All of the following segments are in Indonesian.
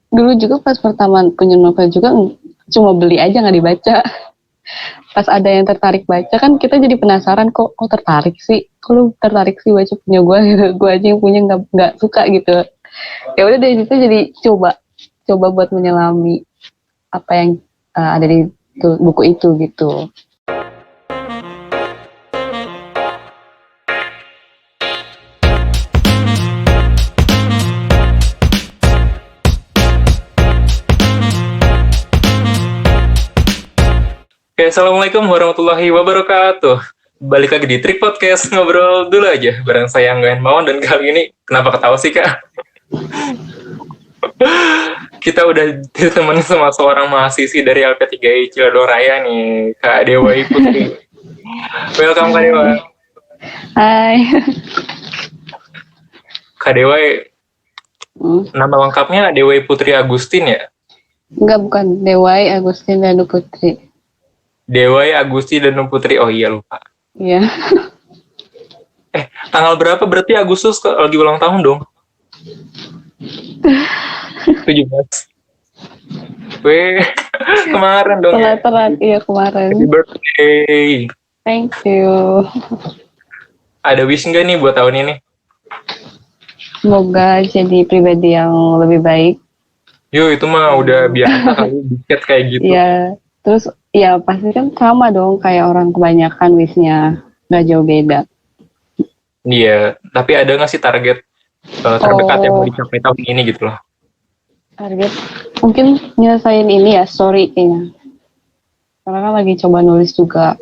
dulu juga pas pertama punya novel juga cuma beli aja nggak dibaca. Pas ada yang tertarik baca kan kita jadi penasaran kok tertarik sih, kok lu tertarik sih baca punya gue gitu. Gue aja yang punya nggak suka gitu. Ya udah dari situ jadi coba buat menyelami apa yang ada di buku itu gitu. Oke, Assalamualaikum warahmatullahi wabarakatuh. Balik lagi di Trik Podcast, ngobrol dulu aja bareng saya Angga Mawon, dan kali ini kenapa ketawa sih Kak? Kita udah ditemani sama seorang mahasiswi dari LP3I Ciledug Raya nih, Kak Dewa Putri. Welcome Kak Dewa. Hai. Kak Dewa, nama lengkapnya Dewa Putri Agustin ya? Enggak, bukan. Dewai Agustin Danu Putri. Dewai Agusti Danu Putri, oh iya lupa. Iya. Tanggal berapa berarti Agustus lagi ulang tahun dong? 17. Weh, kemarin dong ya? Telat, iya kemarin. Happy birthday. Thank you. Ada wish nggak nih buat tahun ini? Semoga jadi pribadi yang lebih baik. Yuk, itu mah udah biasa kali dikit kayak gitu. Iya. Terus ya pasti kan sama dong kayak orang kebanyakan wishnya, nggak jauh beda. Iya, tapi ada nggak sih target terdekat yang mau dicapai tahun ini gitu loh? Target mungkin nyelesain ini ya, story kayaknya. Karena kan lagi coba nulis juga.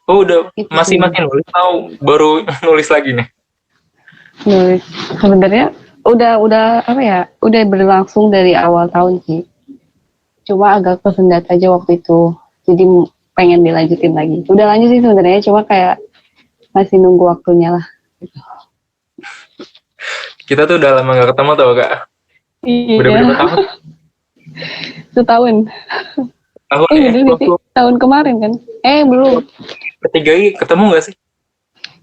Oh udah Itu masih nulis atau baru nulis lagi nih? Nulis sebenarnya udah apa ya? Udah berlangsung dari awal tahun sih. Cuma agak kesendat aja waktu itu. Jadi pengen dilanjutin lagi. Udah lanjut sih sebenarnya, cuma kayak masih nunggu waktunya lah. Kita tuh udah lama gak ketemu tau Kak. Iya. Udah berapa tahun? Setahun. Tahun ya? Bener sih, tahun kemarin kan? Belum. Ketiga ketemu gak sih?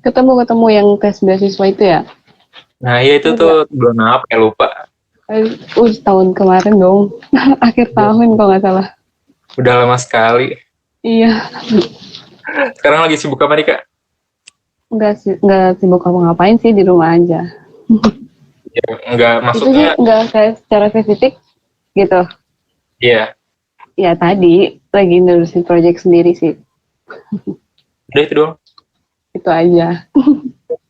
Ketemu yang tes beasiswa itu ya? Nah iya itu tuh bulan apa ya, lupa. Tahun kemarin dong. Akhir tahun kalau nggak salah. Udah lama sekali. Iya. Sekarang lagi sibuk apa nih Kak? Nggak sibuk ngapain sih, di rumah aja. Ya, enggak maksudnya. Itu nggak kayak secara spesifik gitu. Iya. Ya tadi lagi nulisin project sendiri sih. Udah itu doang. Itu aja.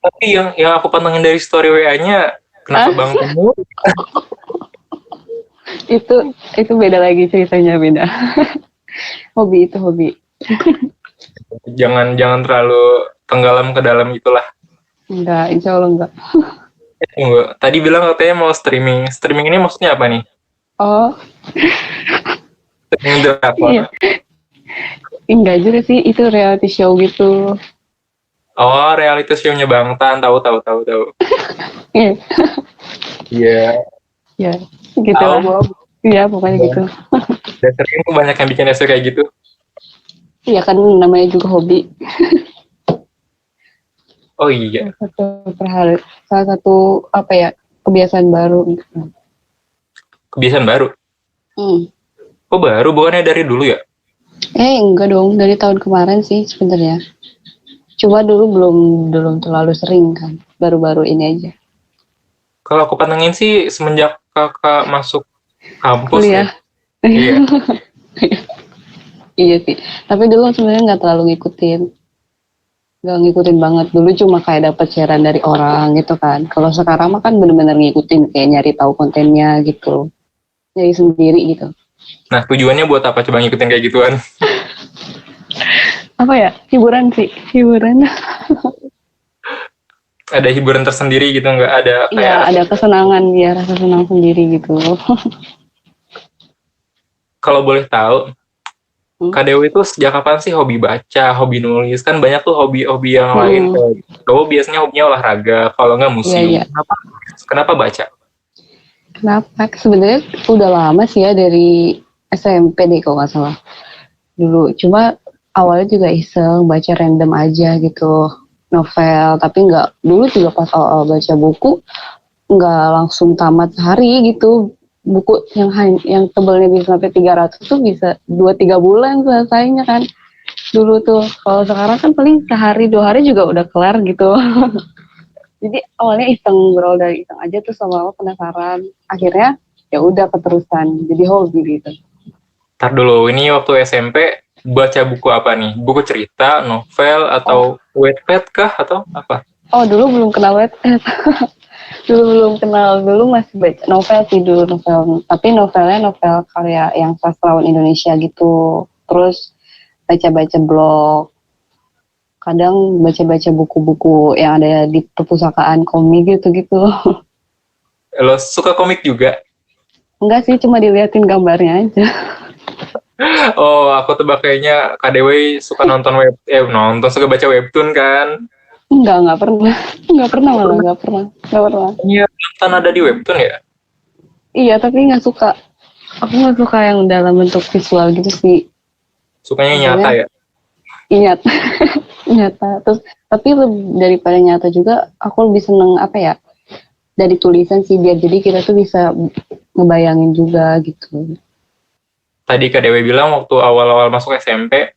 Tapi yang aku pantengin dari story WA-nya, kenapa Bang Temu? itu beda lagi ceritanya, beda. Hobi. Jangan terlalu tenggelam ke dalam itulah. Enggak, insya Allah enggak. Tunggu, tadi bilang katanya mau streaming. Streaming ini maksudnya apa nih? Oh. Streaming drakor. Iya. Enggak juga sih, itu reality show gitu. Oh, reality show-nya Bang Tan, tahu. Iya. Iya. Ya, gitu lah. Iya, pokoknya gitu. Dan sering tuh banyak yang bikin essay kayak gitu. Iya kan, namanya juga hobi. Oh iya. Salah satu apa ya, kebiasaan baru gitu. Kebiasaan baru? Oh baru, bukannya dari dulu ya? Enggak dong, dari tahun kemarin sih sebenarnya. Cuma dulu belum terlalu sering kan, baru-baru ini aja. Kalau aku pantengin sih semenjak kakak masuk kampus kuliah. Ya. Iya. Iya sih, tapi dulu sebenarnya nggak terlalu nggak ngikutin banget. Dulu cuma kayak dapat siaran dari orang gitu kan. Kalau sekarang mah kan benar-benar ngikutin, kayak nyari tahu kontennya gitu, nyari sendiri gitu. Nah tujuannya buat apa coba ngikutin kayak gituan? Apa ya, hiburan. Ada hiburan tersendiri gitu, nggak ada kayak? Iya, ada kesenangan ya, rasa senang sendiri gitu. Kalau boleh tahu, Kak Dewi itu sejak kapan sih hobi baca, hobi nulis? Kan banyak tuh hobi-hobi yang lain. Kalau biasanya hobinya olahraga, kalau nggak museum. Iya. Kenapa baca? Kenapa? Sebenarnya udah lama sih ya, dari SMP deh kalau nggak salah. Dulu, cuma awalnya juga iseng baca random aja gitu, novel. Tapi nggak, dulu juga pas awal baca buku nggak langsung tamat sehari gitu. buku yang tebalnya bisa sampai 300 tuh bisa 2-3 bulan selesainya kan. Dulu tuh, kalau sekarang kan paling sehari 2 hari juga udah kelar gitu. Jadi awalnya iseng, berawal dari iseng aja tuh sama penasaran. Akhirnya ya udah keterusan jadi hobi gitu. Ntar dulu, ini waktu SMP baca buku apa nih? Buku cerita, novel, atau Wattpad kah? Atau apa? Oh dulu belum kenal Wattpad. Dulu belum kenal, dulu masih baca novel sih dulu novel. Tapi novelnya novel karya yang sastrawan Indonesia gitu. Terus baca-baca blog. Kadang baca-baca buku-buku yang ada di perpustakaan komik gitu-gitu. Lo suka komik juga? Enggak sih, cuma diliatin gambarnya aja. Oh, aku tebak kayaknya KDW suka suka baca webtoon kan? Enggak pernah. Enggak pernah. Iya, nonton ada di webtoon ya? Iya, tapi nggak suka. Aku nggak suka yang dalam bentuk visual gitu sih. Sukanya Akhirnya, nyata ya? Iya, nyata. Terus, tapi daripada nyata juga, aku lebih seneng apa ya, dari tulisan sih, biar jadi kita tuh bisa ngebayangin juga gitu. Tadi KDW bilang waktu awal-awal masuk SMP,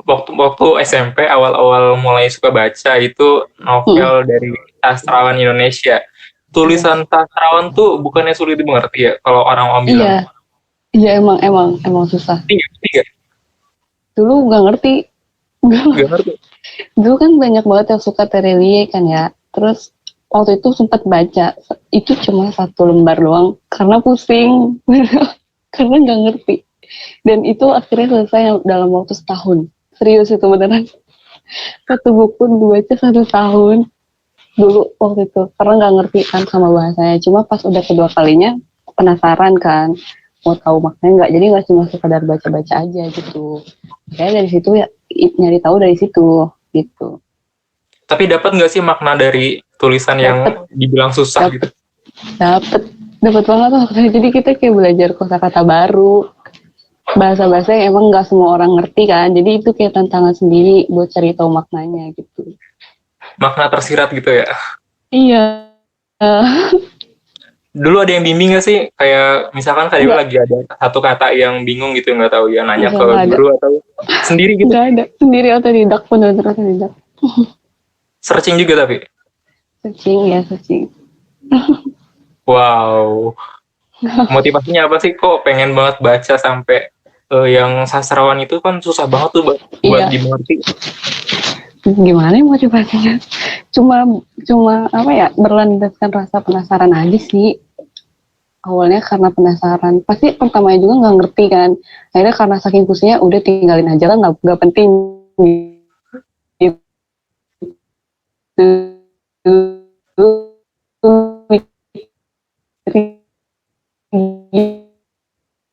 waktu SMP awal-awal mulai suka baca itu novel dari sastrawan Indonesia. Iya. Tulisan sastrawan tuh bukannya sulit dimengerti ya kalau orang bilang. Iya, iya emang susah. Tiga, tiga, Dulu nggak ngerti. nggak ngerti. Dulu kan banyak banget yang suka Terelie kan ya. Terus waktu itu sempat baca, itu cuma 1 lembar doang karena pusing, karena nggak ngerti. Dan itu akhirnya selesai dalam waktu setahun. Serius itu beneran. Satu buku dibaca 1 tahun dulu waktu itu karena nggak ngerti kan sama bahasanya. Cuma pas udah kedua kalinya penasaran kan, mau tahu maknanya nggak, jadi nggak cuma sekadar baca-baca aja gitu. Kayak dari situ ya nyari tahu dari situ gitu. Tapi dapat nggak sih makna dari tulisan yang dibilang susah Dapet. gitu? Dapat banget waktu itu. Jadi kita kayak belajar kosakata baru, bahasa-bahasa yang emang nggak semua orang ngerti kan. Jadi itu kayak tantangan sendiri buat cari tahu maknanya gitu. Makna tersirat gitu ya. Iya. Dulu ada yang bimbing nggak sih? Kayak misalkan KDW lagi ada satu kata yang bingung gitu, nggak tahu ya, nanya ke guru atau sendiri gitu? Nggak ada. Sendiri otodidak, bener-bener otodidak. Searching juga tapi? Searching. Wow. Motivasinya apa sih? Kok pengen banget baca sampai yang sastrawan itu kan susah banget tuh buat dimengerti. Gimana ya motivasinya? Cuma apa ya, berlandaskan rasa penasaran aja sih. Awalnya karena penasaran. Pasti pertamanya juga nggak ngerti kan. Akhirnya karena saking pusingnya udah tinggalin aja lah, nggak penting gitu.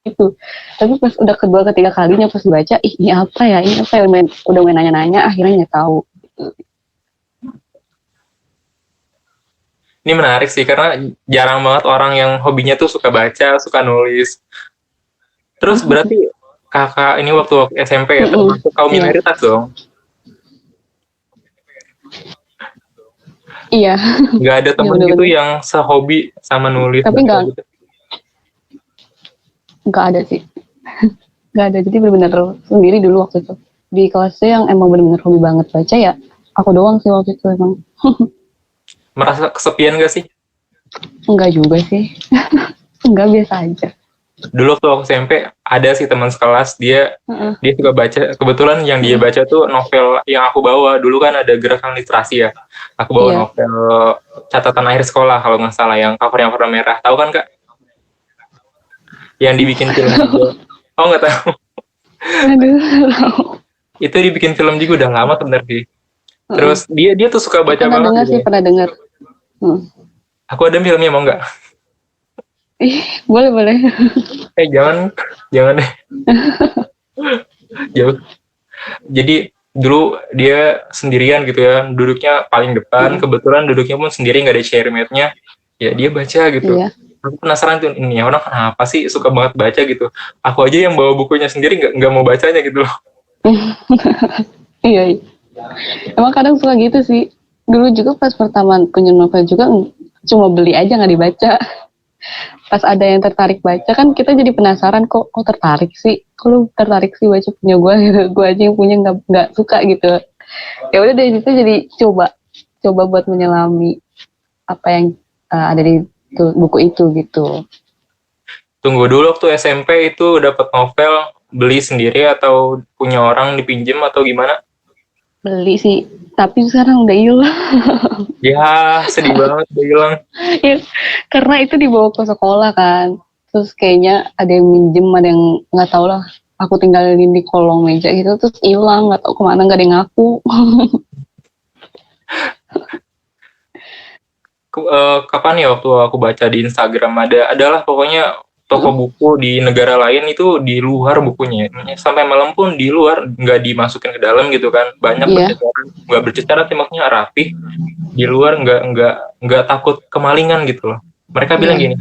Gitu. Tapi pas udah kedua ketiga kalinya pas dibaca, ini apa ya, udah main nanya-nanya, akhirnya tahu. Ini menarik sih karena jarang banget orang yang hobinya tuh suka baca, suka nulis. Terus berarti kakak ini waktu SMP ya, termasuk kaum minoritas dong? Iya. Nggak ada temen gitu yang sehobi sama nulis. Tapi nggak ada sih. Nggak ada, jadi benar-benar sendiri dulu waktu itu. Di kelasnya yang emang benar-benar hobi banget baca ya, aku doang sih waktu itu emang. Merasa kesepian gak sih? Enggak juga sih. Enggak, biasa aja. Dulu waktu SMP ada sih teman sekelas, dia suka baca. Kebetulan yang dia baca tuh novel yang aku bawa. Dulu kan ada gerakan literasi ya. Aku bawa novel catatan akhir sekolah kalau nggak salah, yang covernya warna merah. Tahu kan Kak? Yang dibikin film juga. Oh nggak tahu. Aduh. Itu dibikin film juga udah lama sebenarnya. Terus dia tuh suka baca banget. Pernah dengar. Aku ada filmnya, mau nggak? Boleh. Jangan deh. Jauh. Jadi dulu dia sendirian gitu ya, duduknya paling depan. Kebetulan duduknya pun sendiri, nggak ada chairmate-nya. Ya dia baca gitu. Iya. Aku penasaran tuh, ini orang kenapa sih suka banget baca gitu. Aku aja yang bawa bukunya sendiri nggak mau bacanya gitu loh. Iya. Emang kadang suka gitu sih. Dulu juga pas pertama punya novel juga cuma beli aja, nggak dibaca. Pas ada yang tertarik baca kan kita jadi penasaran, kok tertarik sih, kok lu tertarik sih baca punya gue gitu. Gue aja yang punya nggak suka gitu. Ya udah dari situ jadi coba buat menyelami apa yang ada di buku itu gitu. Tunggu dulu, waktu SMP itu dapat novel beli sendiri atau punya orang dipinjem atau gimana? Beli sih, tapi sekarang udah hilang. Ya, sedih banget udah hilang. Ya, karena itu dibawa ke sekolah kan, terus kayaknya ada yang minjem, ada yang nggak tahu lah, aku tinggalin di kolong meja gitu, terus hilang, nggak tahu kemana, nggak ada yang ngaku. Kapan ya waktu aku baca di Instagram adalah pokoknya toko buku di negara lain itu di luar bukunya, sampai malam pun di luar, nggak dimasukin ke dalam gitu kan, banyak berceceran, nggak berceceran sih, maksudnya rapi di luar, nggak takut kemalingan gitu loh. Mereka bilang gini,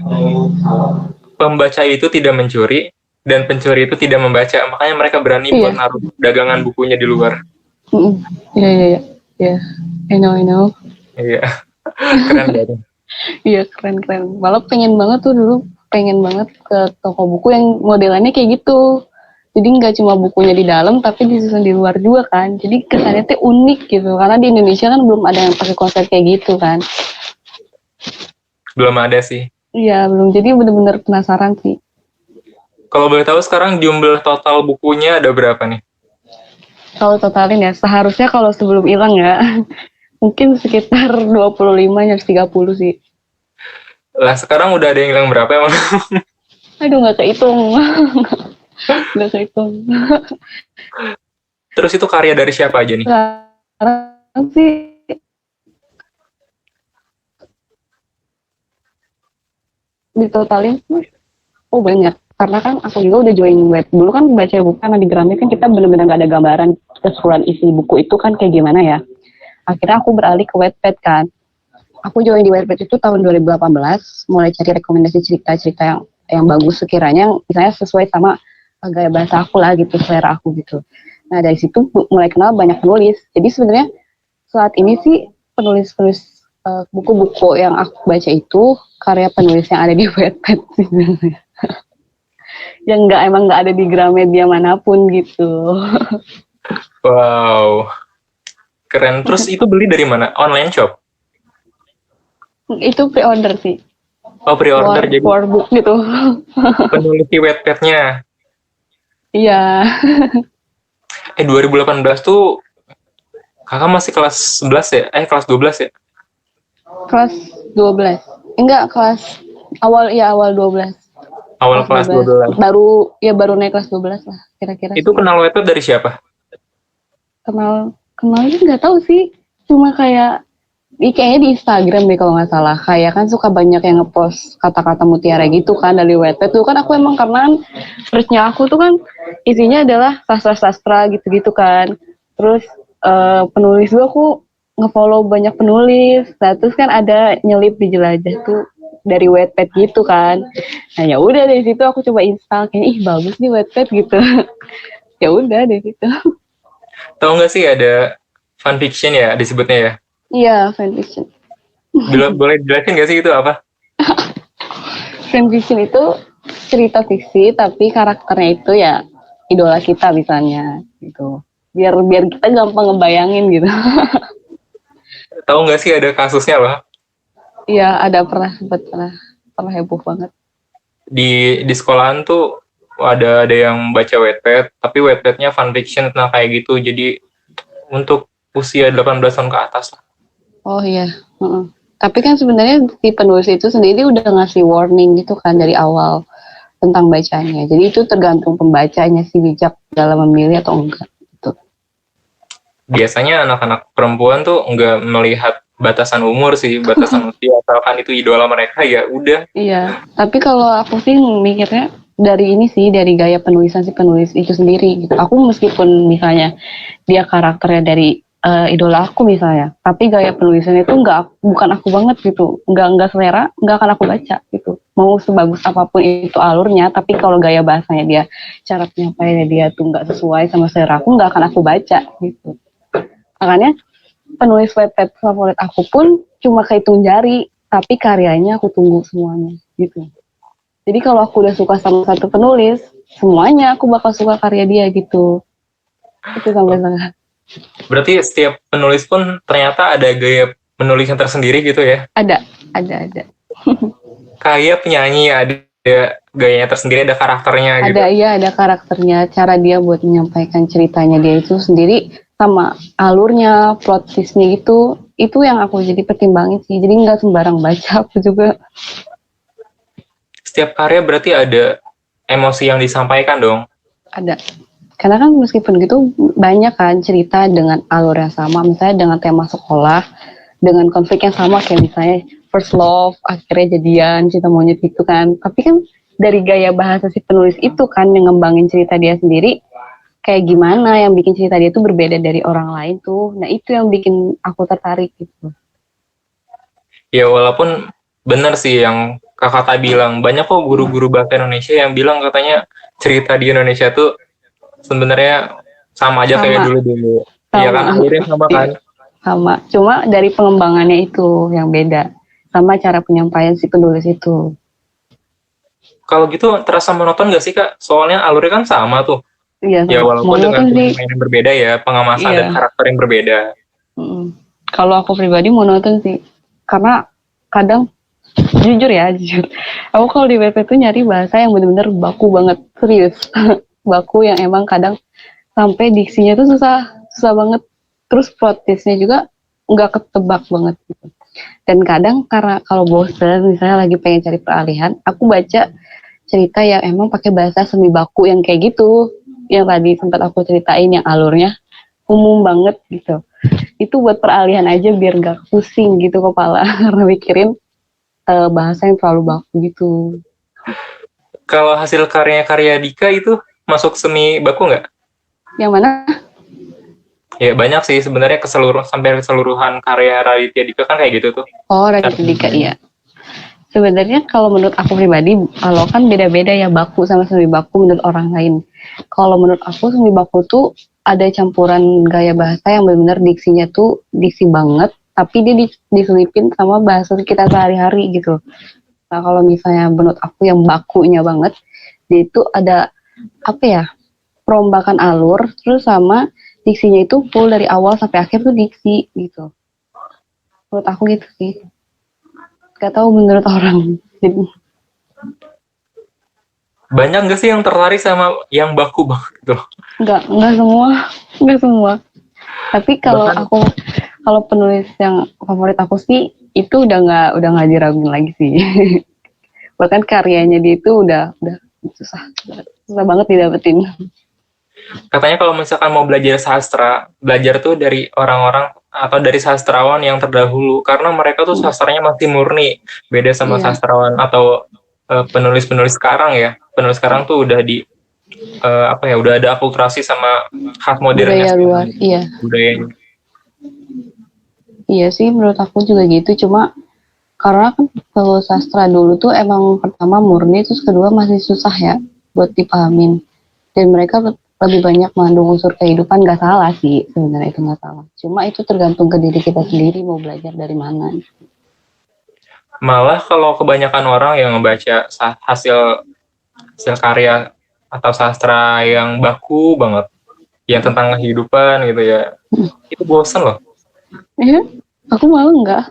pembaca itu tidak mencuri dan pencuri itu tidak membaca, makanya mereka berani buat naruh dagangan bukunya di luar. Iya, I know. Iya, keren banget. Iya, keren. Malah pengen banget ke toko buku yang modelannya kayak gitu. Jadi nggak cuma bukunya di dalam, tapi disusun di luar juga kan. Jadi kesannya tuh unik gitu. Karena di Indonesia kan belum ada yang pakai konsep kayak gitu kan. Belum ada sih. Iya, belum. Jadi bener-bener penasaran sih. Kalau boleh tahu sekarang jumlah total bukunya ada berapa nih? Kalau totalin ya, seharusnya kalau sebelum hilang ya, mungkin sekitar 25-30 sih. Lah sekarang udah ada yang hilang berapa emang? Aduh, nggak kehitung. Nggak kehitung. Terus itu karya dari siapa aja nih? Sekarang sih ditotalin, oh banyak. Karena kan aku juga udah join web. Dulu kan baca buku karena di Gramet kan kita benar-benar nggak ada gambaran keseluruhan isi buku itu kan kayak gimana ya. Akhirnya aku beralih ke Wattpad kan. Aku join di Wattpad itu tahun 2018, mulai cari rekomendasi cerita-cerita yang bagus sekiranya, misalnya sesuai sama gaya bahasa aku lah gitu, selera aku gitu. Nah dari situ mulai kenal banyak penulis. Jadi sebenarnya saat ini sih penulis-penulis buku-buku yang aku baca itu karya penulis yang ada di Wattpad sebenarnya. Yang emang nggak ada di Gramedia manapun gitu. Wow, keren. Terus itu beli dari mana? Online shop? Itu pre-order sih. Oh, pre-order, jadi book gitu. penulis di Wattpad-nya. Iya. 2018 tuh kakak masih kelas 11 ya? Kelas 12 ya? Kelas 12. Enggak, kelas awal 12. Awal kelas 12. Baru naik kelas 12 lah kira-kira. Itu kenal Wattpad dari siapa? Kenalnya nggak tahu sih. Cuma kayaknya di Instagram deh kalau nggak salah. Kayak kan suka banyak yang ngepost kata-kata mutiara gitu kan dari Wattpad. Tuh kan aku emang karena search-nya aku tuh kan isinya adalah sastra-sastra gitu-gitu kan. Terus penulis juga aku ngefollow banyak penulis. Nah, terus kan ada nyelip di jelajah tuh dari Wattpad gitu kan. Nah ya udah dari situ aku coba install, kayaknya bagus nih Wattpad gitu. Ya udah dari situ. Tahu nggak sih ada fanfiction ya disebutnya ya? Iya, fanfiction. Boleh jelasin nggak sih itu apa? Fanfiction itu cerita fiksi tapi karakternya itu ya idola kita misalnya gitu. Biar kita gampang ngebayangin gitu. Tahu nggak sih ada kasusnya loh? Iya, ada pernah heboh banget. Di sekolahan tuh ada yang baca Wattpad, tapi Wattpad-nya fanfiction tentang kayak gitu. Jadi untuk usia 18 tahun ke atas lah. Oh iya. Tapi kan sebenarnya si penulis itu sendiri udah ngasih warning gitu kan dari awal tentang bacanya. Jadi itu tergantung pembacanya si bijak dalam memilih atau enggak. Gitu. Biasanya anak-anak perempuan tuh nggak melihat batasan umur sih, batasan usia, asalkan itu idola mereka ya udah. Iya, tapi kalau aku sih mikirnya dari gaya penulisan si penulis itu sendiri gitu. Aku meskipun misalnya dia karakternya dari idola aku misalnya, tapi gaya penulisannya itu bukan aku banget gitu, nggak selera, nggak akan aku baca gitu. Mau sebagus apapun itu alurnya, tapi kalau gaya bahasanya dia, cara penyampaiannya dia tuh nggak sesuai sama selera aku, nggak akan aku baca gitu. Makanya penulis Wattpad favorit aku pun cuma kehitung jari. tapi karyanya aku tunggu semuanya gitu. Jadi kalau aku udah suka sama satu penulis, semuanya aku bakal suka karya dia gitu. Itu sampai setengah. Berarti setiap penulis pun ternyata ada gaya menulis yang tersendiri gitu ya? Ada. Kayak penyanyi ada gayanya tersendiri, ada karakternya gitu. Ada karakternya, cara dia buat menyampaikan ceritanya dia itu sendiri, sama alurnya, plot twist-nya gitu, itu yang aku jadi pertimbangin sih. Jadi nggak sembarang baca aku juga. Setiap karya berarti ada emosi yang disampaikan dong. Ada. Karena kan meskipun gitu banyak kan cerita dengan alur yang sama, misalnya dengan tema sekolah, dengan konflik yang sama kayak misalnya first love, akhirnya jadian, cinta monyet gitu kan. Tapi kan dari gaya bahasa si penulis itu kan yang ngembangin cerita dia sendiri, kayak gimana yang bikin cerita dia tuh berbeda dari orang lain tuh. Nah itu yang bikin aku tertarik gitu. Ya walaupun benar sih yang Kak Kata bilang, banyak kok guru-guru bahasa Indonesia yang bilang katanya cerita di Indonesia tuh sebenarnya sama aja kayak dulu-dulu. Iya kan, akhirnya sama kan? Sama, cuma dari pengembangannya itu yang beda. Sama cara penyampaian si penulis itu. Kalau gitu terasa monoton gak sih Kak? Soalnya alurnya kan sama tuh. Iya, Ya walaupun dengan monoton sih. pemain yang berbeda ya, pengemasan dan karakter yang berbeda. Kalau aku pribadi monoton sih. Karena kadang, jujur, aku kalau di WP tuh nyari bahasa yang benar-benar baku banget, serius. Baku yang emang kadang sampai diksinya tuh susah banget. Terus plot twist-nya juga nggak ketebak banget gitu. Dan kadang karena kalau bosen, misalnya lagi pengen cari peralihan, aku baca cerita yang emang pakai bahasa semi baku yang kayak gitu, yang tadi sempat aku ceritain yang alurnya umum banget gitu. Itu buat peralihan aja biar gak pusing gitu kepala karena mikirin bahasa yang terlalu baku gitu. Kalau hasil karya Dika itu masuk semi baku nggak? Yang mana? Ya banyak sih sebenarnya sampai keseluruhan karya Raditya Dika kan kayak gitu tuh. Oh, Raditya Dika iya. Sebenarnya kalau menurut aku pribadi, kalau kan beda-beda ya baku sama semi baku menurut orang lain. Kalau menurut aku semi baku tuh ada campuran gaya bahasa yang benar-benar diksinya tuh diksi banget, tapi dia diselipin sama bahasa kita sehari-hari gitu. Nah kalau misalnya menurut aku yang bakunya banget, dia itu ada apa ya, perombakan alur, terus sama diksinya itu full dari awal sampai akhir tuh diksi gitu. Menurut aku gitu sih. Gak tahu menurut orang. Banyak nggak sih yang tertarik sama yang baku banget gitu? Nggak semua. Tapi kalau penulis yang favorit aku sih itu udah nggak diraguin lagi sih. Bahkan karyanya dia itu udah susah banget didapetin. Katanya kalau misalkan mau belajar sastra, belajar tuh dari orang-orang atau dari sastrawan yang terdahulu, karena mereka tuh sastranya masih murni, beda sama sastrawan atau penulis-penulis sekarang ya. Penulis sekarang tuh udah udah ada akulturasi sama khas modernnya budaya luar, budayanya. Iya sih menurut aku juga gitu, cuma karena kan kalau sastra dulu tuh emang pertama murni, terus kedua masih susah ya buat dipahamin, dan mereka lebih banyak mengandung unsur kehidupan. Gak salah sih sebenarnya, itu gak salah, cuma itu tergantung ke diri kita sendiri mau belajar dari mana. Malah kalau kebanyakan orang yang ngebaca hasil karya atau sastra yang baku banget, yang tentang kehidupan gitu ya, itu bosan loh. Iya, aku malah enggak.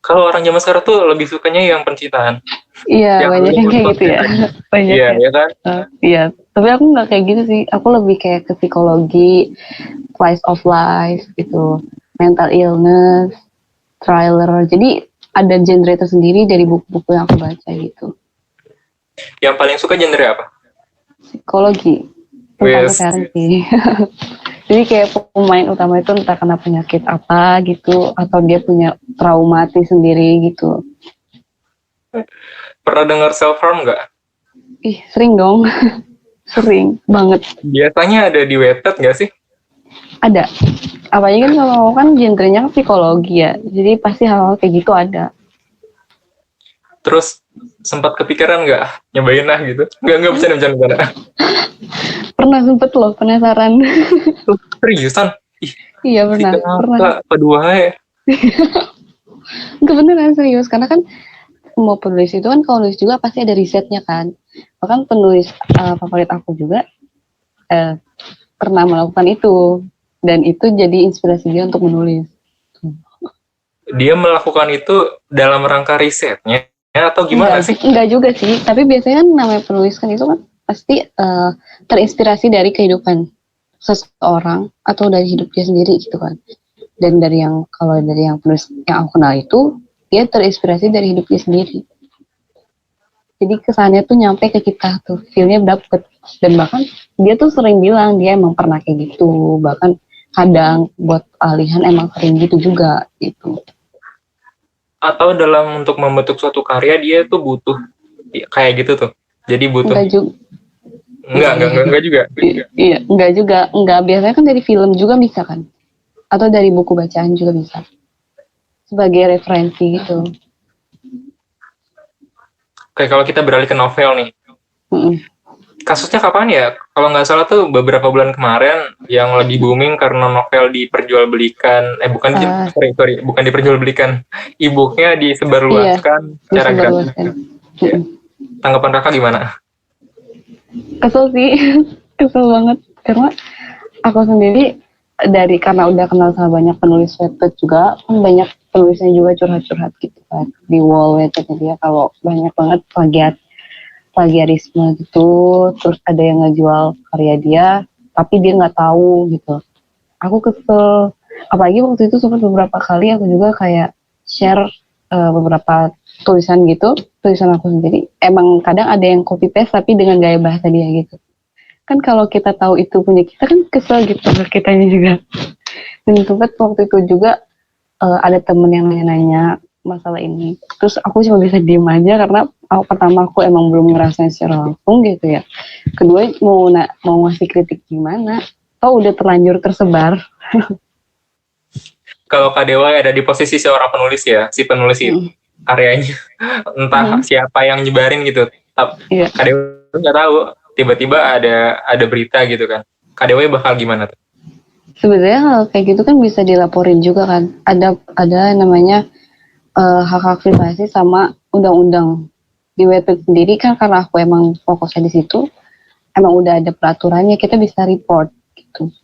Kalau orang zaman sekarang tuh lebih sukanya yang percintaan. Iya, banyak yang kayak gitu ya. Banyak iya, ya kan? Iya, tapi aku nggak kayak gitu sih. Aku lebih kayak ke psikologi, slice of life gitu, mental illness, thriller. Jadi ada genre tersendiri dari buku-buku yang aku baca gitu. Yang paling suka genre apa? Psikologi, tentang kesehatan sih. Jadi kayak pemain utama itu entah kena penyakit apa gitu, atau dia punya traumatis sendiri gitu. Pernah dengar self-harm nggak? Ih, sering dong. Sering banget. Biasanya ada di Wattpad nggak sih? Ada. Apalagi kan kalau kan genrenya psikologi ya, jadi pasti hal-hal kayak gitu ada. Terus sempat kepikiran nggak nyobain lah gitu? Nggak bercanda. Pernah sempet loh, penasaran. Seriusan? Iya pernah. Kedua ya? Kebenaran serius, karena kan semua penulis itu kan kalau nulis juga pasti ada risetnya kan. Bahkan penulis favorit aku juga pernah melakukan itu, dan itu jadi inspirasi dia untuk menulis. Dia melakukan itu dalam rangka risetnya atau gimana sih? Enggak juga sih, tapi biasanya kan namanya penulis kan itu kan pasti terinspirasi dari kehidupan seseorang atau dari hidup dia sendiri gitu kan. Dan kalau dari yang penulis yang aku kenal itu, dia terinspirasi dari hidup dia sendiri. Jadi kesannya tuh nyampe ke kita tuh, feel-nya dapet. Dan bahkan dia tuh sering bilang dia emang pernah kayak gitu, bahkan kadang buat alihan emang sering gitu juga gitu. Atau dalam untuk membentuk suatu karya dia tuh butuh kayak gitu tuh. Jadi butuh. Enggak juga. Enggak juga. Iya, enggak juga. Enggak, biasanya kan dari film juga bisa kan. Atau dari buku bacaan juga bisa. Sebagai referensi gitu. Kayak kalau kita beralih ke novel nih. Kasusnya kapan ya? Kalau nggak salah tuh beberapa bulan kemarin yang lagi booming karena novel diperjualbelikan. Bukan diperjualbelikan. E-booknya disebarluaskan secara gratis. Ya. Tanggapan kakak gimana? Kesel sih, kesel banget. Karena aku sendiri karena udah kenal sama banyak penulis Wattpad juga, kan banyak penulisnya juga curhat-curhat gitu kan di wall Wattpad dia kalau banyak banget plagiarisme gitu, terus ada yang ngejual karya dia tapi dia nggak tahu gitu. Aku kesel, apalagi waktu itu sempat beberapa kali aku juga kayak share beberapa tulisan aku sendiri, emang kadang ada yang copy paste tapi dengan gaya bahasa dia gitu. Kan kalau kita tahu itu punya kita kan kesel gitu kitanya juga. Dan sempat waktu itu juga ada temen yang nanya-nanya masalah ini, terus aku cuma bisa diem aja karena pertama aku emang belum ngerasain secara langsung gitu ya, kedua mau ngasih kritik gimana, udah terlanjur tersebar. Kalau Kak Dewa ada di posisi seorang penulis ya, si penulis itu karyanya entah siapa yang nyebarin gitu, Kak Dewa nggak tahu, tiba-tiba ada berita gitu kan, Kak Dewa bakal gimana tuh? Sebenarnya hal kayak gitu kan bisa dilaporin juga kan, ada namanya hak privasi sama undang-undang di Wattpad sendiri kan, karena aku emang fokusnya di situ, emang udah ada peraturannya, kita bisa report gitu.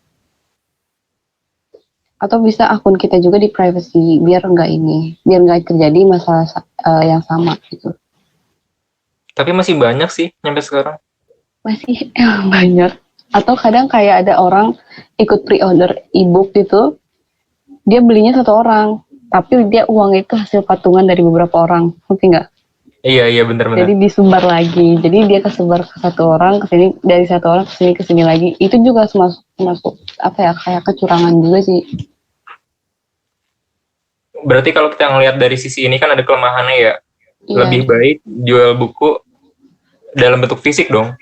Atau bisa akun kita juga di privacy biar nggak terjadi masalah yang sama gitu. Tapi masih banyak sih sampai sekarang. Masih emang banyak. Atau kadang kayak ada orang ikut pre-order e-book gitu, dia belinya satu orang, tapi dia uang itu hasil patungan dari beberapa orang, ngerti nggak? Iya benar-benar. Jadi disebar lagi, jadi dia kesebar ke satu orang, ke sini, dari satu orang ke sini lagi. Itu juga masuk apa ya, kayak kecurangan juga sih. Berarti kalau kita ngelihat dari sisi ini kan ada kelemahannya ya. Iya. Lebih baik jual buku dalam bentuk fisik dong.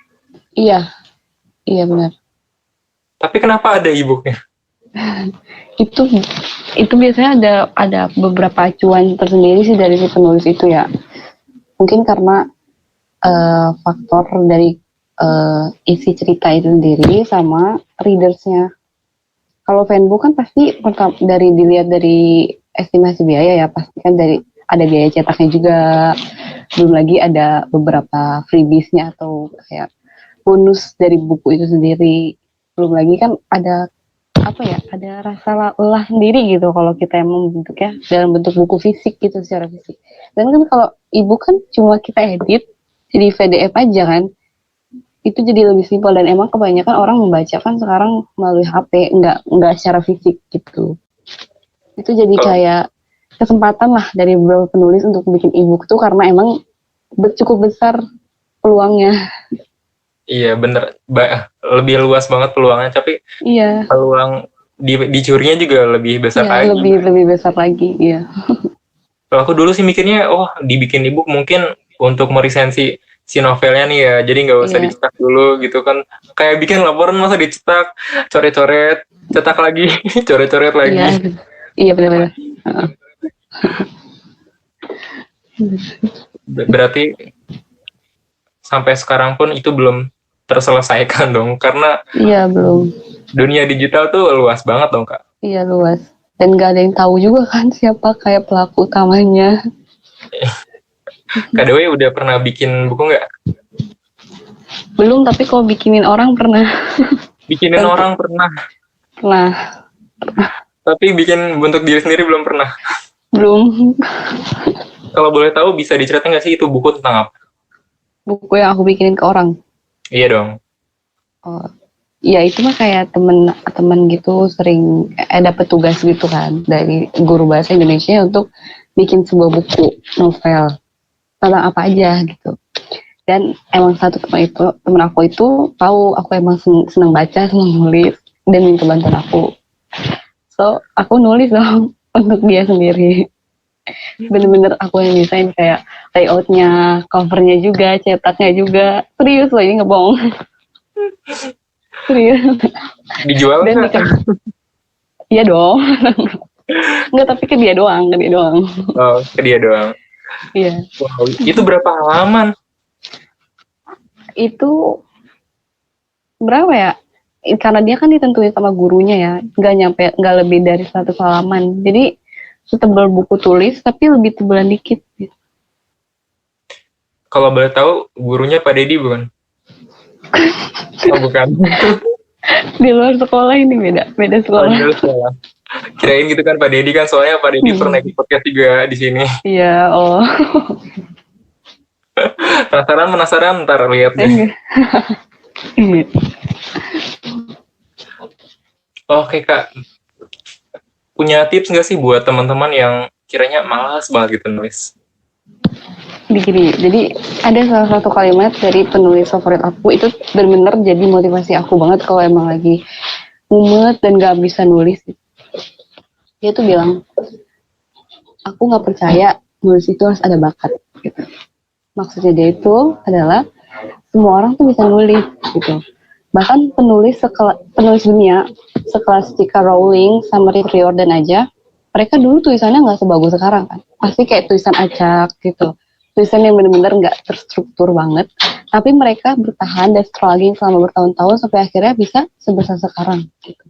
Iya benar. Tapi kenapa ada e-booknya? itu biasanya ada beberapa acuan tersendiri sih dari si penulis itu ya. Mungkin karena faktor dari isi cerita itu sendiri sama readersnya. Kalau fanbook kan pasti dilihat dari estimasi biaya ya, pasti kan ada biaya cetaknya juga, belum lagi ada beberapa freebiesnya atau kayak bonus dari buku itu sendiri, belum lagi kan ada rasa lelah sendiri gitu kalau kita emang bentuknya dalam bentuk buku fisik gitu, secara fisik. Dan kan kalau e-book kan cuma kita edit jadi PDF aja kan, itu jadi lebih simpel, dan emang kebanyakan orang membaca kan sekarang melalui HP, nggak secara fisik gitu. Itu jadi kayak kesempatan lah dari beberapa penulis untuk bikin e-book tuh, karena emang cukup besar peluangnya. Iya bener, lebih luas banget peluangnya, tapi peluang dicurinya juga lebih besar lagi. Lebih besar lagi, iya. Kalau aku dulu sih mikirnya, dibikin e-book mungkin untuk meresensi si novelnya nih ya, jadi nggak usah dicetak dulu gitu kan. Kayak bikin laporan masa dicetak, coret-coret, cetak lagi, coret-coret lagi. Iya benar-benar. Berarti sampai sekarang pun itu belum terselesaikan dong, karena belum. Dunia digital tuh luas banget dong Kak. Iya luas. dan gak ada yang tahu juga kan siapa kayak pelaku utamanya. Kak Dewi udah pernah bikin buku nggak? Belum, tapi kalau bikinin orang pernah. Bikinin Dan orang pernah, pernah. tapi bikin bentuk diri sendiri belum pernah. Belum. Kalau boleh tahu bisa diceritain nggak sih itu buku tentang apa? Buku yang aku bikinin ke orang. Iya dong. Oh, ya itu mah kayak temen gitu sering dapat tugas gitu kan dari guru bahasa Indonesia untuk bikin sebuah buku novel tentang apa aja gitu. Dan emang satu teman aku itu tahu aku emang senang baca, senang nulis dan minta bantuan aku. So aku nulis dong untuk dia sendiri. Bener-bener aku yang desain kayak layoutnya, covernya juga, cetaknya juga. Serius loh, ini nggak bohong. Serius. Dijual Dan nggak? iya dong. Enggak, tapi ke dia doang, ke dia doang. Oh, ke dia doang. Iya. Wow, itu berapa halaman? Itu berapa ya? Karena dia kan ditentuin sama gurunya ya, nggak lebih dari 100 halaman. Jadi setebal buku tulis, tapi lebih tebalan dikit. Gitu. Kalau boleh tahu, gurunya Pak Deddy bukan? Oh, bukan. Di luar sekolah ini beda Oh, sekolah. di sekolah. Kirain gitu kan Pak Deddy kan, soalnya Pak Deddy pernah ikut podcast juga di sini. Iya, oh. Penasaran, ntar lihat deh. Oke Kak, punya tips nggak sih buat teman-teman yang kiranya malas banget gitu nulis? Begini, jadi ada salah satu kalimat dari penulis favorit aku itu benar-benar jadi motivasi aku banget kalau emang lagi mumet dan gak bisa nulis. Dia tuh bilang, aku nggak percaya nulis itu harus ada bakat. Gitu. Maksudnya dia itu adalah semua orang tuh bisa nulis gitu. Bahkan penulis dunia sekelas J.K. Rowling sama Rick Riordan aja, mereka dulu tulisannya nggak sebagus sekarang kan. Pasti kayak tulisan acak gitu. Tulisan yang benar-benar nggak terstruktur banget. Tapi mereka bertahan dan struggling selama bertahun-tahun sampai akhirnya bisa sebesar sekarang gitu.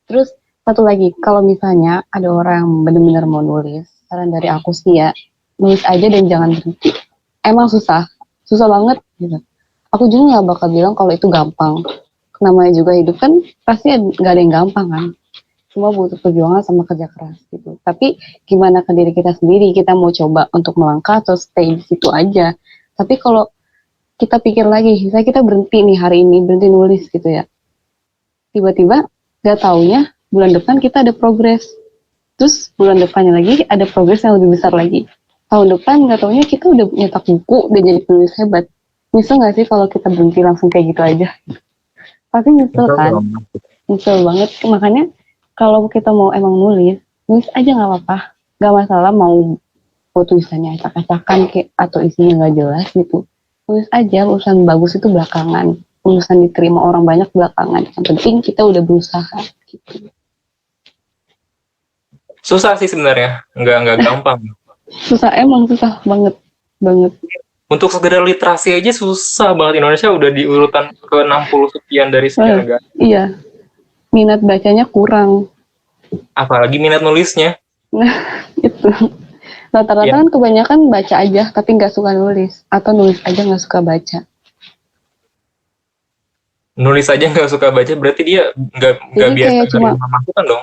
Terus satu lagi, kalau misalnya ada orang yang benar-benar mau nulis, saran dari aku sih ya, nulis aja dan jangan berhenti. Emang susah banget gitu. Aku juga nggak bakal bilang kalau itu gampang. Namanya juga hidup kan pasti nggak ada yang gampang kan. Semua butuh perjuangan sama kerja keras gitu. Tapi gimana ke diri kita sendiri, kita mau coba untuk melangkah atau stay di situ aja. Tapi kalau kita pikir lagi, misalnya kita berhenti nih hari ini, berhenti nulis gitu ya. Tiba-tiba nggak taunya bulan depan kita ada progres. Terus bulan depannya lagi ada progres yang lebih besar lagi. Tahun depan nggak taunya kita udah nyetak buku dan jadi penulis hebat. Nyesel nggak sih kalau kita berhenti langsung kayak gitu aja? Pasti nyesel kan? Nyesel banget. Makanya kalau kita mau emang nulis aja nggak apa-apa. Nggak masalah mau tulisannya acak-acakan atau isinya nggak jelas gitu. Tulis aja, urusan bagus itu belakangan. Urusan diterima orang banyak belakangan. Yang penting kita udah berusaha gitu. Susah sih sebenarnya, nggak gampang. Susah banget. Untuk sekedar literasi aja susah banget. Indonesia udah di urutan ke 60 sekian dari sekian negara. Iya, minat bacanya kurang. Apalagi minat nulisnya. Nah, itu. Rata-rata kan kebanyakan baca aja, tapi nggak suka nulis. Atau nulis aja nggak suka baca. Nulis aja nggak suka baca, berarti dia nggak biasa menerima masukan dong.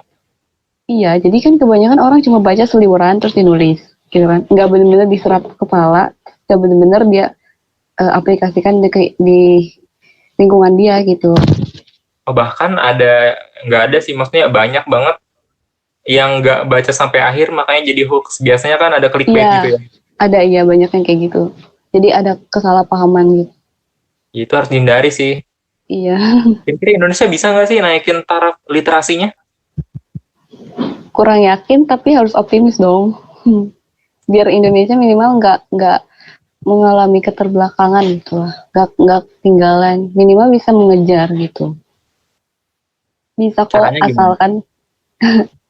Iya, jadi kan kebanyakan orang cuma baca seliweran terus dinulis. Gitu kan. Nggak benar-benar diserap ke kepala, nggak benar-benar dia aplikasikan di lingkungan dia gitu. Oh, bahkan nggak ada sih, maksudnya banyak banget yang nggak baca sampai akhir makanya jadi hoax. Biasanya kan ada clickbait gitu ya. Ada banyak yang kayak gitu. Jadi ada kesalahpahaman gitu. Itu harus dihindari sih. Iya. Kira-kira Indonesia bisa nggak sih naikin taraf literasinya? Kurang yakin tapi harus optimis dong. Biar Indonesia minimal nggak mengalami keterbelakangan gitu lah, nggak ketinggalan, minimal bisa mengejar gitu. Bisa kok asalkan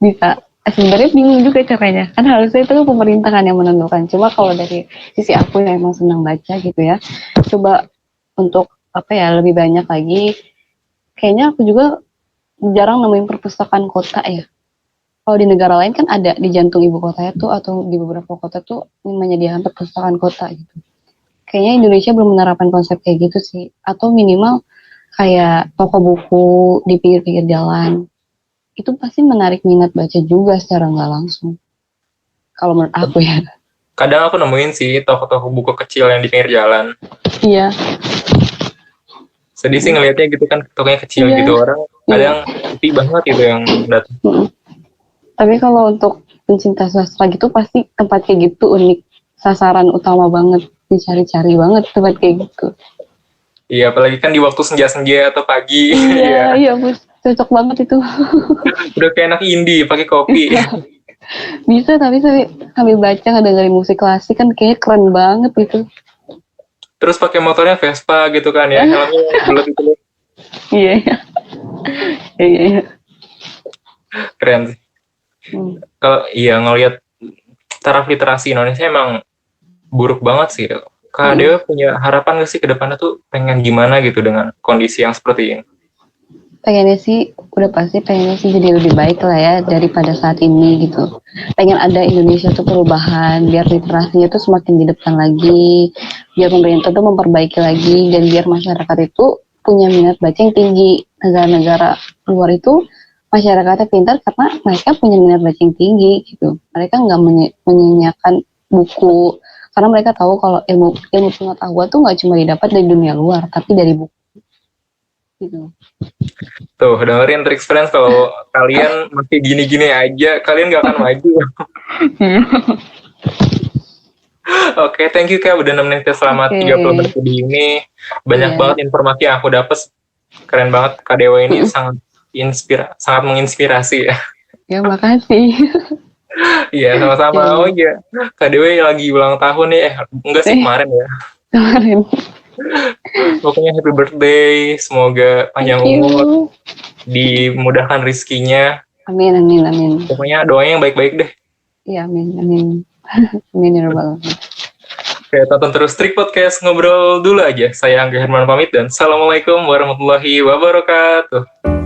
bisa. Sebenarnya bingung juga caranya, kan harusnya itu pemerintah kan yang menentukan. Cuma kalau dari sisi aku yang emang senang baca gitu ya, coba untuk apa ya lebih banyak lagi. Kayaknya aku juga jarang nemuin perpustakaan kota ya. Kalau di negara lain kan ada di jantung ibu kota itu atau di beberapa kota tuh menyediakan perpustakaan kota gitu. Kayaknya Indonesia belum menerapkan konsep kayak gitu sih. Atau minimal kayak toko buku di pinggir-pinggir jalan. Itu pasti menarik minat baca juga secara nggak langsung. Kalau menurut aku ya. Kadang aku nemuin sih toko-toko buku kecil yang di pinggir jalan. Iya. Sedih sih ngelihatnya gitu kan, tokonya kecil gitu, orang kadang sepi banget gitu yang datang. Tapi kalau untuk pencinta sastra gitu pasti tempat kayak gitu unik, sasaran utama banget, dicari-cari banget tempat kayak gitu. Iya, apalagi kan di waktu senja-senja atau pagi. Iya, Bos. Cocok banget itu. Udah kayak anak indie pakai kopi. Bisa tapi sambil baca ngedengerin musik klasik kan kayaknya keren banget gitu. Terus pakai motornya Vespa gitu kan ya, helmnya bulat itu. Iya. Iya. Keren sih. Kalau iya ngelihat taraf literasi Indonesia emang buruk banget sih. Kak Dewa punya harapan nggak sih ke depannya tuh pengen gimana gitu dengan kondisi yang seperti ini? Pengennya sih, udah pasti pengennya sih jadi lebih baik lah ya daripada saat ini gitu. Pengen ada Indonesia tuh perubahan, biar literasinya tuh semakin di depan lagi, biar pemerintah tuh memperbaiki lagi, dan biar masyarakat itu punya minat baca yang tinggi. Negara-negara luar itu masyarakatnya pintar karena mereka punya minat baca yang tinggi gitu. Mereka nggak menyanyiakan buku, karena mereka tahu kalau ilmu pengetahuan tuh nggak cuma didapat dari dunia luar, tapi dari buku gitu. Tuh, dengerin Trix Friends, kalau kalian masih gini-gini aja, kalian gak akan maju. Oke, thank you Kak udah nemenin kita selama 30 menit di ini. Banyak banget informasi yang aku dapat. Keren banget, Kak Dewa ini sangat menginspirasi ya. Ya, makasih. Iya, sama-sama. Oh iya, Kak Dewa lagi ulang tahun nih. Enggak sih, kemarin ya. Kemarin. Pokoknya happy birthday, semoga panjang umur, dimudahkan rizkinya. Amin, amin, amin. Pokoknya doanya yang baik-baik deh. Iya, amin, amin. Amin ya rabbal alamin. Oke, tonton terus Trik Podcast, ngobrol dulu aja. Saya Angga Herman pamit dan Assalamualaikum warahmatullahi wabarakatuh.